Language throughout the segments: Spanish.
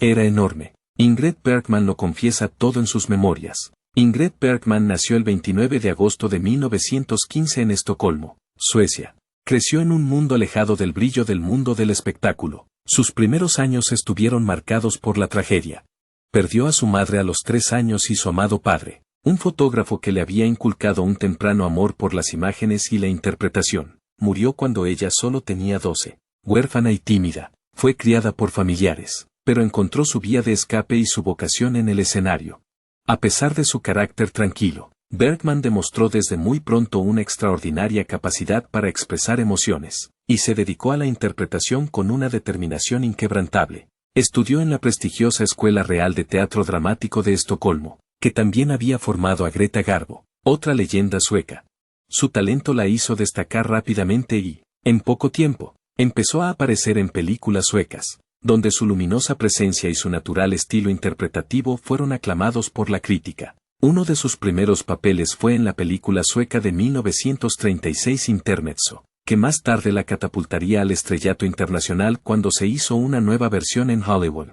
Era enorme. Ingrid Bergman lo confiesa todo en sus memorias. Ingrid Bergman nació el 29 de agosto de 1915 en Estocolmo, Suecia. Creció en un mundo alejado del brillo del mundo del espectáculo. Sus primeros años estuvieron marcados por la tragedia. Perdió a su madre a los 3 años y su amado padre, un fotógrafo que le había inculcado un temprano amor por las imágenes y la interpretación. Murió cuando ella solo tenía 12. Huérfana y tímida, fue criada por familiares, pero encontró su vía de escape y su vocación en el escenario. A pesar de su carácter tranquilo, Bergman demostró desde muy pronto una extraordinaria capacidad para expresar emociones, y se dedicó a la interpretación con una determinación inquebrantable. Estudió en la prestigiosa Escuela Real de Teatro Dramático de Estocolmo, que también había formado a Greta Garbo, otra leyenda sueca. Su talento la hizo destacar rápidamente y, en poco tiempo, empezó a aparecer en películas suecas, donde su luminosa presencia y su natural estilo interpretativo fueron aclamados por la crítica. Uno de sus primeros papeles fue en la película sueca de 1936 Intermezzo, que más tarde la catapultaría al estrellato internacional cuando se hizo una nueva versión en Hollywood.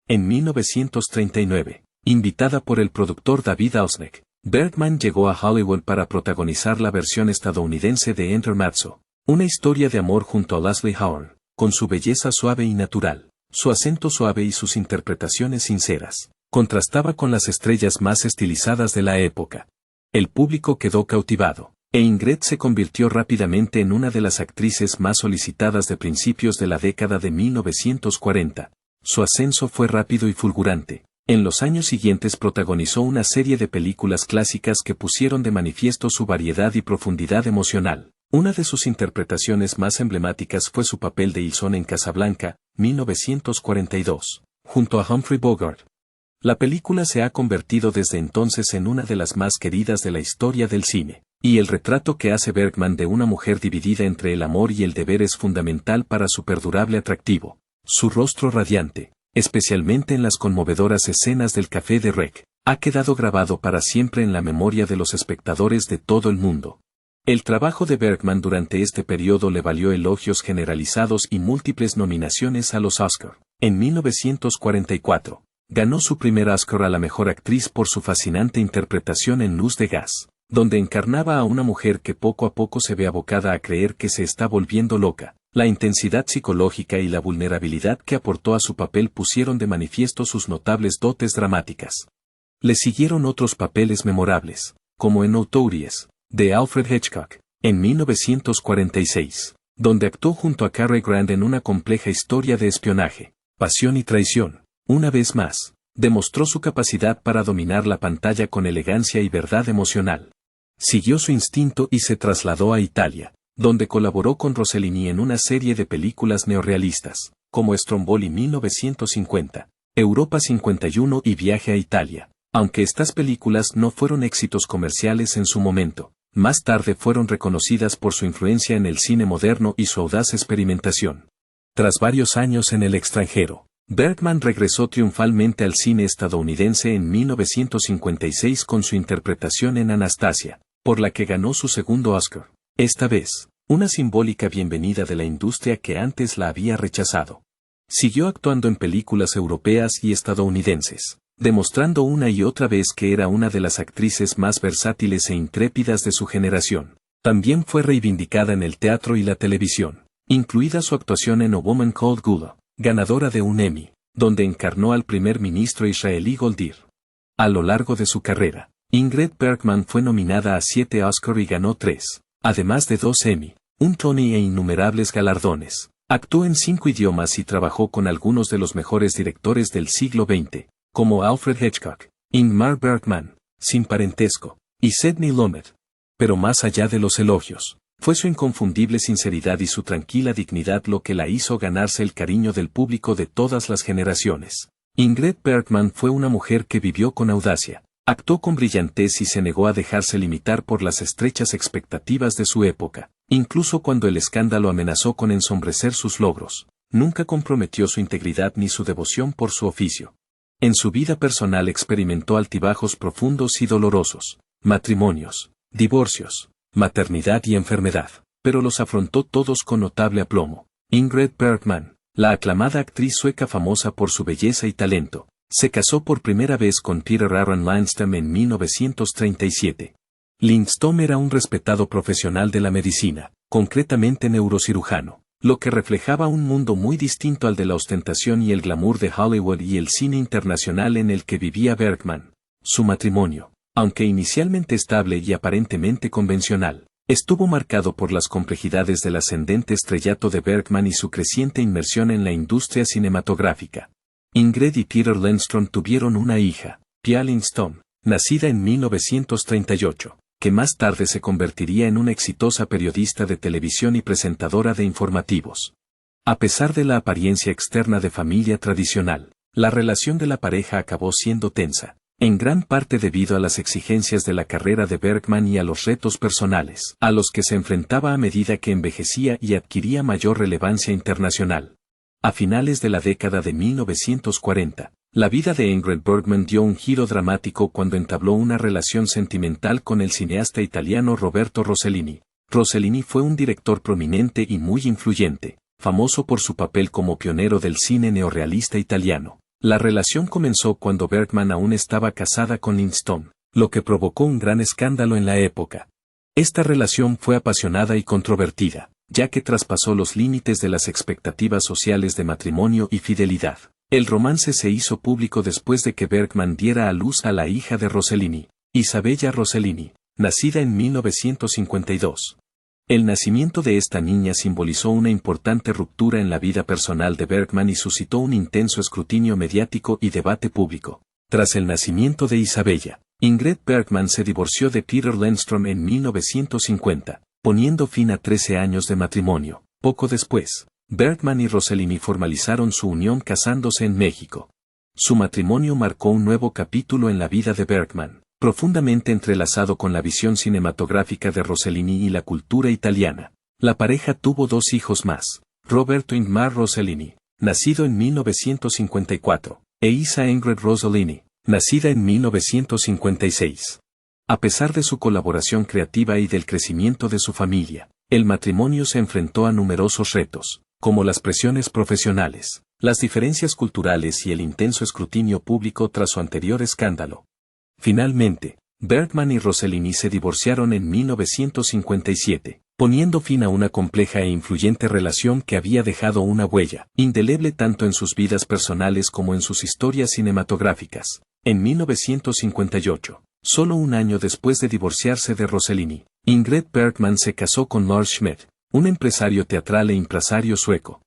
En 1939, invitada por el productor David Ausneck, Bergman llegó a Hollywood para protagonizar la versión estadounidense de Intermezzo, una historia de amor junto a Leslie Howard, con su belleza suave y natural. Su acento suave y sus interpretaciones sinceras, contrastaba con las estrellas más estilizadas de la época. El público quedó cautivado, e Ingrid se convirtió rápidamente en una de las actrices más solicitadas de principios de la década de 1940. Su ascenso fue rápido y fulgurante. En los años siguientes protagonizó una serie de películas clásicas que pusieron de manifiesto su variedad y profundidad emocional. Una de sus interpretaciones más emblemáticas fue su papel de Ilson en Casablanca, 1942, junto a Humphrey Bogart. La película se ha convertido desde entonces en una de las más queridas de la historia del cine, y el retrato que hace Bergman de una mujer dividida entre el amor y el deber es fundamental para su perdurable atractivo. Su rostro radiante, especialmente en las conmovedoras escenas del Café de Rec, ha quedado grabado para siempre en la memoria de los espectadores de todo el mundo. El trabajo de Bergman durante este periodo le valió elogios generalizados y múltiples nominaciones a los Oscar. En 1944, ganó su primer Oscar a la mejor actriz por su fascinante interpretación en Luz de Gas, donde encarnaba a una mujer que poco a poco se ve abocada a creer que se está volviendo loca. La intensidad psicológica y la vulnerabilidad que aportó a su papel pusieron de manifiesto sus notables dotes dramáticas. Le siguieron otros papeles memorables, como en Notorious, de Alfred Hitchcock, en 1946, donde actuó junto a Cary Grant en una compleja historia de espionaje, pasión y traición. Una vez más, demostró su capacidad para dominar la pantalla con elegancia y verdad emocional. Siguió su instinto y se trasladó a Italia, donde colaboró con Rossellini en una serie de películas neorrealistas, como Stromboli 1950, Europa 51 y Viaje a Italia. Aunque estas películas no fueron éxitos comerciales en su momento, más tarde fueron reconocidas por su influencia en el cine moderno y su audaz experimentación. Tras varios años en el extranjero, Bergman regresó triunfalmente al cine estadounidense en 1956 con su interpretación en Anastasia, por la que ganó su segundo Oscar. Esta vez, una simbólica bienvenida de la industria que antes la había rechazado. Siguió actuando en películas europeas y estadounidenses, demostrando una y otra vez que era una de las actrices más versátiles e intrépidas de su generación. También fue reivindicada en el teatro y la televisión, incluida su actuación en A Woman Called Gula, ganadora de un Emmy, donde encarnó al primer ministro israelí Goldir. A lo largo de su carrera, Ingrid Bergman fue nominada a 7 Oscar y ganó 3, además de 2 Emmy, un Tony e innumerables galardones. Actuó en 5 idiomas y trabajó con algunos de los mejores directores del siglo XX, como Alfred Hitchcock, Ingmar Bergman, sin parentesco, y Sidney Lumet. Pero más allá de los elogios, fue su inconfundible sinceridad y su tranquila dignidad lo que la hizo ganarse el cariño del público de todas las generaciones. Ingrid Bergman fue una mujer que vivió con audacia, actuó con brillantez y se negó a dejarse limitar por las estrechas expectativas de su época, incluso cuando el escándalo amenazó con ensombrecer sus logros. Nunca comprometió su integridad ni su devoción por su oficio. En su vida personal experimentó altibajos profundos y dolorosos, matrimonios, divorcios, maternidad y enfermedad, pero los afrontó todos con notable aplomo. Ingrid Bergman, la aclamada actriz sueca famosa por su belleza y talento, se casó por primera vez con Peter Aron Lindström en 1937. Lindström era un respetado profesional de la medicina, concretamente neurocirujano, lo que reflejaba un mundo muy distinto al de la ostentación y el glamour de Hollywood y el cine internacional en el que vivía Bergman. Su matrimonio, aunque inicialmente estable y aparentemente convencional, estuvo marcado por las complejidades del ascendente estrellato de Bergman y su creciente inmersión en la industria cinematográfica. Ingrid y Peter Lindström tuvieron una hija, Pia Lindström, nacida en 1938, que más tarde se convertiría en una exitosa periodista de televisión y presentadora de informativos. A pesar de la apariencia externa de familia tradicional, la relación de la pareja acabó siendo tensa, en gran parte debido a las exigencias de la carrera de Bergman y a los retos personales a los que se enfrentaba a medida que envejecía y adquiría mayor relevancia internacional. A finales de la década de 1940, la vida de Ingrid Bergman dio un giro dramático cuando entabló una relación sentimental con el cineasta italiano Roberto Rossellini. Rossellini fue un director prominente y muy influyente, famoso por su papel como pionero del cine neorrealista italiano. La relación comenzó cuando Bergman aún estaba casada con Lindström, lo que provocó un gran escándalo en la época. Esta relación fue apasionada y controvertida, ya que traspasó los límites de las expectativas sociales de matrimonio y fidelidad. El romance se hizo público después de que Bergman diera a luz a la hija de Rossellini, Isabella Rossellini, nacida en 1952. El nacimiento de esta niña simbolizó una importante ruptura en la vida personal de Bergman y suscitó un intenso escrutinio mediático y debate público. Tras el nacimiento de Isabella, Ingrid Bergman se divorció de Peter Lindström en 1950, poniendo fin a 13 años de matrimonio. Poco después, Bergman y Rossellini formalizaron su unión casándose en México. Su matrimonio marcó un nuevo capítulo en la vida de Bergman, profundamente entrelazado con la visión cinematográfica de Rossellini y la cultura italiana. La pareja tuvo dos hijos más, Roberto Ingmar Rossellini, nacido en 1954, e Isa Ingrid Rossellini, nacida en 1956. A pesar de su colaboración creativa y del crecimiento de su familia, el matrimonio se enfrentó a numerosos retos, como las presiones profesionales, las diferencias culturales y el intenso escrutinio público tras su anterior escándalo. Finalmente, Bergman y Rossellini se divorciaron en 1957, poniendo fin a una compleja e influyente relación que había dejado una huella indeleble tanto en sus vidas personales como en sus historias cinematográficas. En 1958, solo un año después de divorciarse de Rossellini, Ingrid Bergman se casó con Lars Schmidt, un empresario teatral e empresario sueco.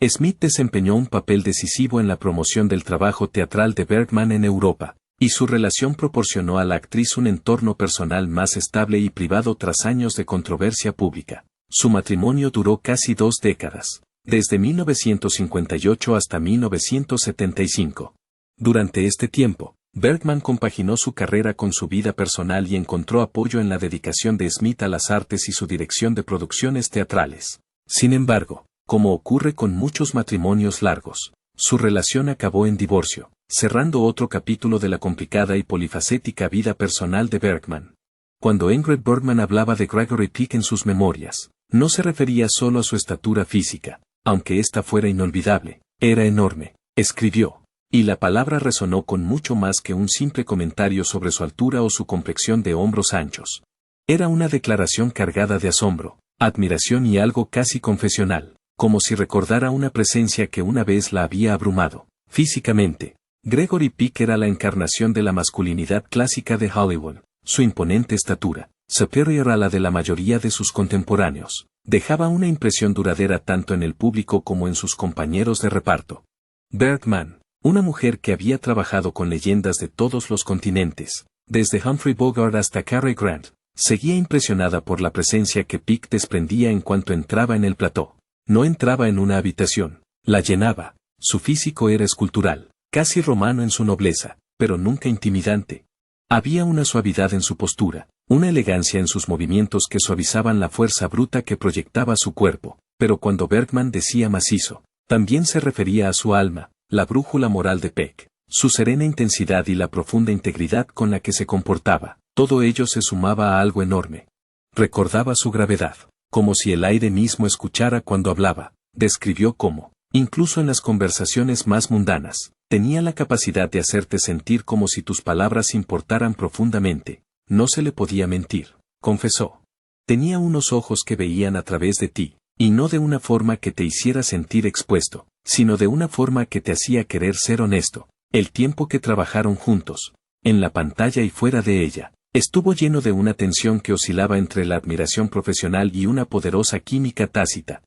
Schmidt desempeñó un papel decisivo en la promoción del trabajo teatral de Bergman en Europa, y su relación proporcionó a la actriz un entorno personal más estable y privado tras años de controversia pública. Su matrimonio duró casi 2 décadas, desde 1958 hasta 1975. Durante este tiempo, Bergman compaginó su carrera con su vida personal y encontró apoyo en la dedicación de Schmidt a las artes y su dirección de producciones teatrales. Sin embargo, como ocurre con muchos matrimonios largos, su relación acabó en divorcio, cerrando otro capítulo de la complicada y polifacética vida personal de Bergman. Cuando Ingrid Bergman hablaba de Gregory Peck en sus memorias, no se refería solo a su estatura física, aunque ésta fuera inolvidable, era enorme, escribió. Y la palabra resonó con mucho más que un simple comentario sobre su altura o su complexión de hombros anchos. Era una declaración cargada de asombro, admiración y algo casi confesional, como si recordara una presencia que una vez la había abrumado. Físicamente, Gregory Peck era la encarnación de la masculinidad clásica de Hollywood. Su imponente estatura, superior a la de la mayoría de sus contemporáneos, dejaba una impresión duradera tanto en el público como en sus compañeros de reparto. Bergman, una mujer que había trabajado con leyendas de todos los continentes, desde Humphrey Bogart hasta Cary Grant, seguía impresionada por la presencia que Peck desprendía en cuanto entraba en el plató. No entraba en una habitación, la llenaba. Su físico era escultural, casi romano en su nobleza, pero nunca intimidante. Había una suavidad en su postura, una elegancia en sus movimientos que suavizaban la fuerza bruta que proyectaba su cuerpo, pero cuando Bergman decía macizo, también se refería a su alma, la brújula moral de Peck, su serena intensidad y la profunda integridad con la que se comportaba. Todo ello se sumaba a algo enorme. Recordaba su gravedad, como si el aire mismo escuchara cuando hablaba. Describió cómo, Incluso en las conversaciones más mundanas, tenía la capacidad de hacerte sentir como si tus palabras importaran profundamente. No se le podía mentir, confesó. Tenía unos ojos que veían a través de ti, y no de una forma que te hiciera sentir expuesto, sino de una forma que te hacía querer ser honesto. El tiempo que trabajaron juntos, en la pantalla y fuera de ella, estuvo lleno de una tensión que oscilaba entre la admiración profesional y una poderosa química tácita.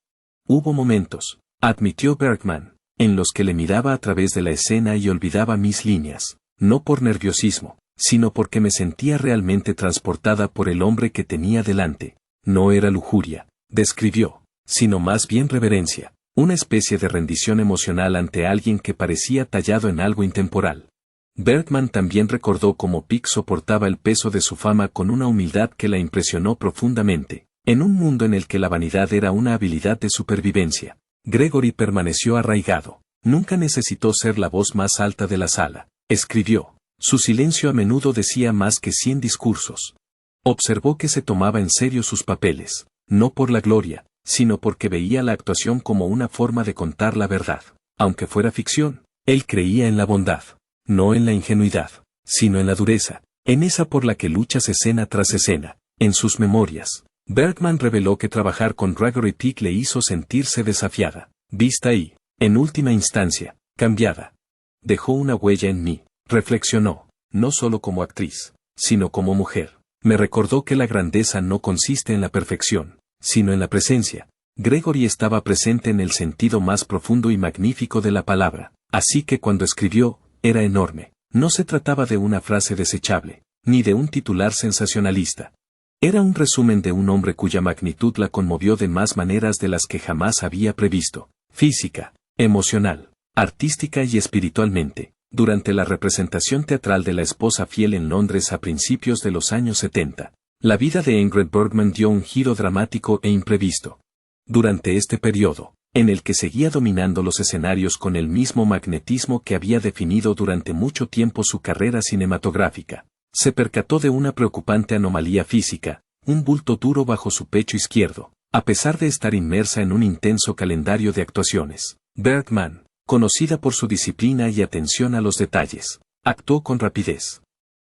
Hubo momentos, admitió Bergman, en los que le miraba a través de la escena y olvidaba mis líneas, no por nerviosismo, sino porque me sentía realmente transportada por el hombre que tenía delante. No era lujuria, describió, sino más bien reverencia, una especie de rendición emocional ante alguien que parecía tallado en algo intemporal. Bergman también recordó cómo Pick soportaba el peso de su fama con una humildad que la impresionó profundamente, en un mundo en el que la vanidad era una habilidad de supervivencia. Gregory permaneció arraigado, nunca necesitó ser la voz más alta de la sala, escribió. Su silencio a menudo decía más que 100 discursos. Observó que se tomaba en serio sus papeles, no por la gloria, sino porque veía la actuación como una forma de contar la verdad. Aunque fuera ficción, él creía en la bondad, no en la ingenuidad, sino en la dureza, en esa por la que luchas escena tras escena. En sus memorias, Bergman reveló que trabajar con Gregory Peck le hizo sentirse desafiada, vista y, en última instancia, cambiada. Dejó una huella en mí. Reflexionó, no solo como actriz, sino como mujer. Me recordó que la grandeza no consiste en la perfección, sino en la presencia. Gregory estaba presente en el sentido más profundo y magnífico de la palabra, así que cuando escribió, era enorme. No se trataba de una frase desechable, ni de un titular sensacionalista. Era un resumen de un hombre cuya magnitud la conmovió de más maneras de las que jamás había previsto, física, emocional, artística y espiritualmente. Durante la representación teatral de La esposa fiel en Londres a principios de los años 70, la vida de Ingrid Bergman dio un giro dramático e imprevisto. Durante este periodo, en el que seguía dominando los escenarios con el mismo magnetismo que había definido durante mucho tiempo su carrera cinematográfica, se percató de una preocupante anomalía física, un bulto duro bajo su pecho izquierdo, a pesar de estar inmersa en un intenso calendario de actuaciones. Bergman, conocida por su disciplina y atención a los detalles, actuó con rapidez.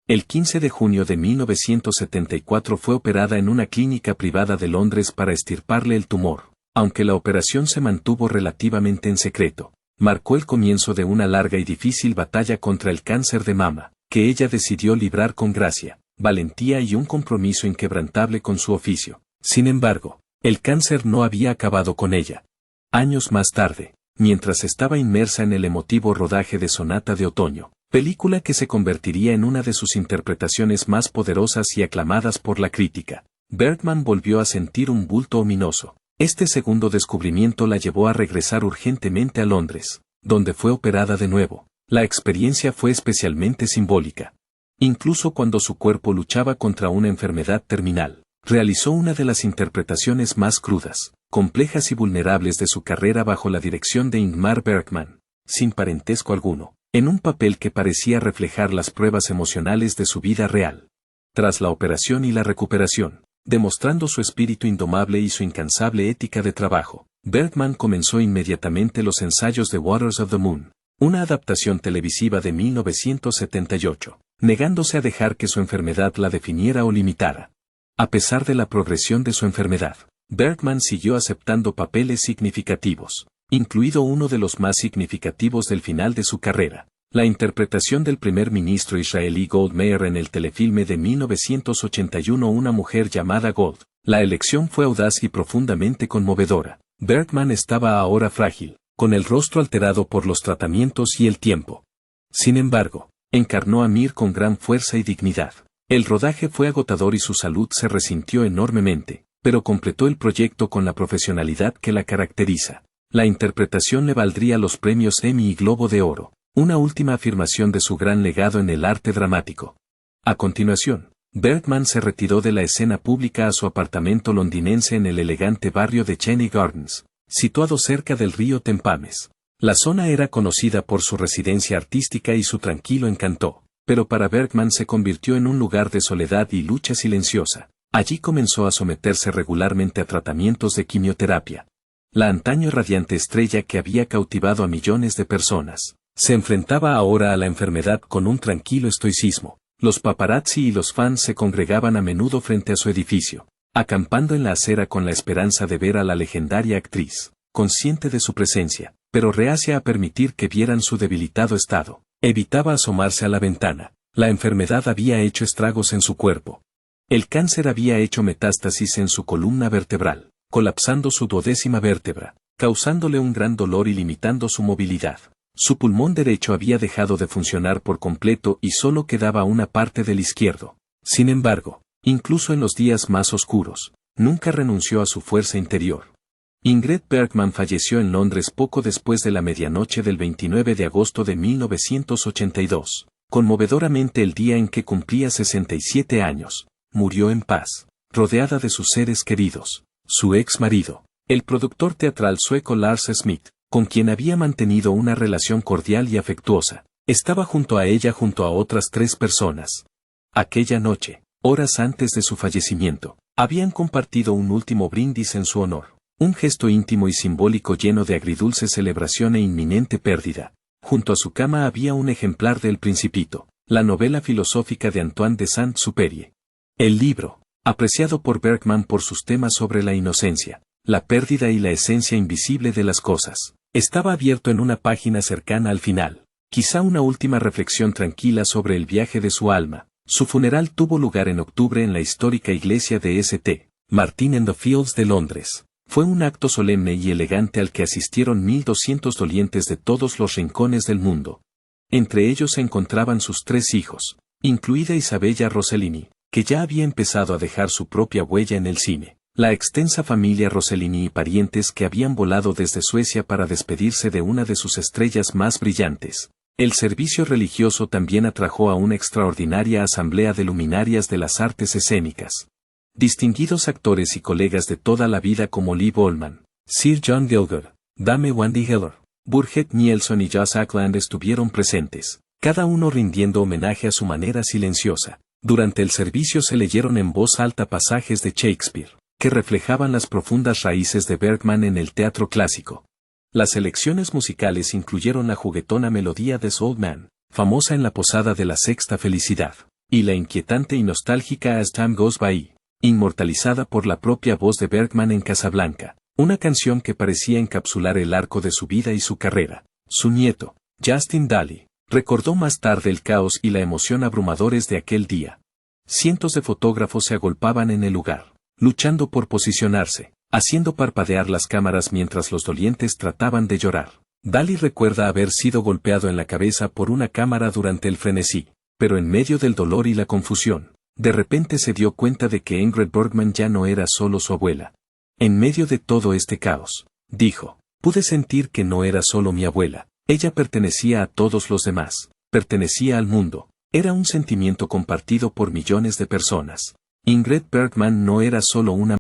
El 15 de junio de 1974 fue operada en una clínica privada de Londres para extirparle el tumor, aunque la operación se mantuvo relativamente en secreto. Marcó el comienzo de una larga y difícil batalla contra el cáncer de mama, que ella decidió librar con gracia, valentía y un compromiso inquebrantable con su oficio. Sin embargo, el cáncer no había acabado con ella. Años más tarde, mientras estaba inmersa en el emotivo rodaje de Sonata de Otoño, película que se convertiría en una de sus interpretaciones más poderosas y aclamadas por la crítica, Bergman volvió a sentir un bulto ominoso. Este segundo descubrimiento la llevó a regresar urgentemente a Londres, donde fue operada de nuevo. La experiencia fue especialmente simbólica. Incluso cuando su cuerpo luchaba contra una enfermedad terminal, realizó una de las interpretaciones más crudas, complejas y vulnerables de su carrera bajo la dirección de Ingmar Bergman, sin parentesco alguno, en un papel que parecía reflejar las pruebas emocionales de su vida real. Tras la operación y la recuperación, demostrando su espíritu indomable y su incansable ética de trabajo, Bergman comenzó inmediatamente los ensayos de Waters of the Moon, una adaptación televisiva de 1978, negándose a dejar que su enfermedad la definiera o limitara. A pesar de la progresión de su enfermedad, Bergman siguió aceptando papeles significativos, incluido uno de los más significativos del final de su carrera, la interpretación del primer ministro israelí Gold Meir en el telefilme de 1981 Una mujer llamada Gold. La elección fue audaz y profundamente conmovedora. Bergman estaba ahora frágil, con el rostro alterado por los tratamientos y el tiempo. Sin embargo, encarnó a Mir con gran fuerza y dignidad. El rodaje fue agotador y su salud se resintió enormemente, pero completó el proyecto con la profesionalidad que la caracteriza. La interpretación le valdría los premios Emmy y Globo de Oro, una última afirmación de su gran legado en el arte dramático. A continuación, Bergman se retiró de la escena pública a su apartamento londinense en el elegante barrio de Cheney Gardens, situado cerca del río Tempames. La zona era conocida por su residencia artística y su tranquilo encanto, pero para Bergman se convirtió en un lugar de soledad y lucha silenciosa. Allí comenzó a someterse regularmente a tratamientos de quimioterapia. La antaño radiante estrella que había cautivado a millones de personas, se enfrentaba ahora a la enfermedad con un tranquilo estoicismo. Los paparazzi y los fans se congregaban a menudo frente a su edificio, acampando en la acera con la esperanza de ver a la legendaria actriz, consciente de su presencia, pero reacia a permitir que vieran su debilitado estado. Evitaba asomarse a la ventana. La enfermedad había hecho estragos en su cuerpo. El cáncer había hecho metástasis en su columna vertebral, colapsando su 12ª vértebra, causándole un gran dolor y limitando su movilidad. Su pulmón derecho había dejado de funcionar por completo y solo quedaba una parte del izquierdo. Sin embargo, incluso en los días más oscuros, nunca renunció a su fuerza interior. Ingrid Bergman falleció en Londres poco después de la medianoche del 29 de agosto de 1982, conmovedoramente el día en que cumplía 67 años. Murió en paz, rodeada de sus seres queridos, su ex marido, el productor teatral sueco Lars Smith, con quien había mantenido una relación cordial y afectuosa, estaba junto a ella junto a otras 3 personas. Aquella noche, horas antes de su fallecimiento, habían compartido un último brindis en su honor, un gesto íntimo y simbólico lleno de agridulce celebración e inminente pérdida. Junto a su cama había un ejemplar del Principito, la novela filosófica de Antoine de Saint-Exupéry. El libro, apreciado por Bergman por sus temas sobre la inocencia, la pérdida y la esencia invisible de las cosas, estaba abierto en una página cercana al final. Quizá una última reflexión tranquila sobre el viaje de su alma. Su funeral tuvo lugar en octubre en la histórica iglesia de St. Martin in the Fields de Londres. Fue un acto solemne y elegante al que asistieron 1.200 dolientes de todos los rincones del mundo. Entre ellos se encontraban sus 3 hijos, incluida Isabella Rossellini, que ya había empezado a dejar su propia huella en el cine, la extensa familia Rossellini y parientes que habían volado desde Suecia para despedirse de una de sus estrellas más brillantes. El servicio religioso también atrajo a una extraordinaria asamblea de luminarias de las artes escénicas. Distinguidos actores y colegas de toda la vida como Liv Ullmann, Sir John Gielgud, Dame Wendy Heller, Birgit Nilsson y Jas Ackland estuvieron presentes, cada uno rindiendo homenaje a su manera silenciosa. Durante el servicio se leyeron en voz alta pasajes de Shakespeare, que reflejaban las profundas raíces de Bergman en el teatro clásico. Las selecciones musicales incluyeron la juguetona melodía de Old Man, famosa en la posada de la Sexta Felicidad, y la inquietante y nostálgica As Time Goes By, inmortalizada por la propia voz de Bergman en Casablanca, una canción que parecía encapsular el arco de su vida y su carrera. Su nieto, Justin Daly, recordó más tarde el caos y la emoción abrumadores de aquel día. Cientos de fotógrafos se agolpaban en el lugar, luchando por posicionarse, haciendo parpadear las cámaras mientras los dolientes trataban de llorar. Daly recuerda haber sido golpeado en la cabeza por una cámara durante el frenesí, pero en medio del dolor y la confusión, de repente se dio cuenta de que Ingrid Bergman ya no era solo su abuela. En medio de todo este caos, dijo, pude sentir que no era solo mi abuela. Ella pertenecía a todos los demás, pertenecía al mundo, era un sentimiento compartido por millones de personas. Ingrid Bergman no era solo una